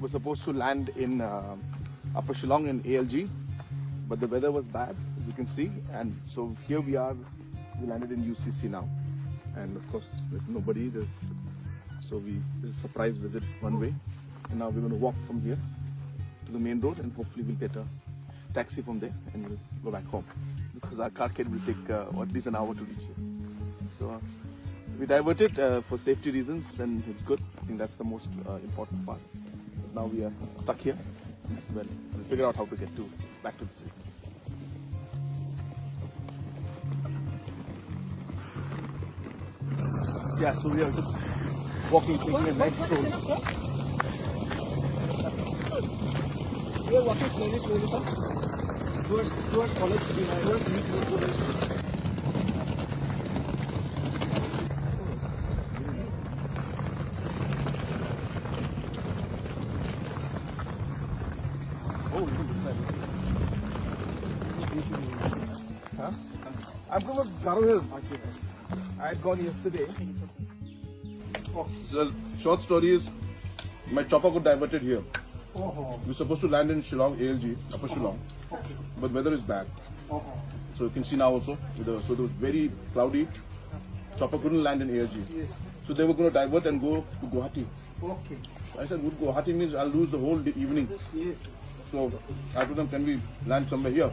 were supposed to land in Upper Shillong in ALG, but the weather was bad, as you can see, and so here we are. We landed in UCC now, and of course there's nobody. This is a surprise visit one way, and now we're going to walk from here to the main road, and hopefully we'll get a taxi from there and we'll go back home, because our car will take at least an hour to reach here. So we diverted for safety reasons, and it's good. I think that's the most important part. But now we are stuck here. Well, we'll figure out how to get back to the city. Yeah, so we are just walking, taking a nice stroll. We are walking slowly, sir. Towards college, towards East College. Oh, look at this side. Huh? I'm from Garo Hills. I had gone yesterday. So, short story is, my chopper got diverted here. We're supposed to land in Shillong, ALG, Upper Shillong, but weather is bad. So you can see now also, so it was very cloudy. Chopper couldn't land in ALG. So they were going to divert and go to Guwahati. I said, good, Guwahati means I'll lose the whole evening. So I told them, can we land somewhere here?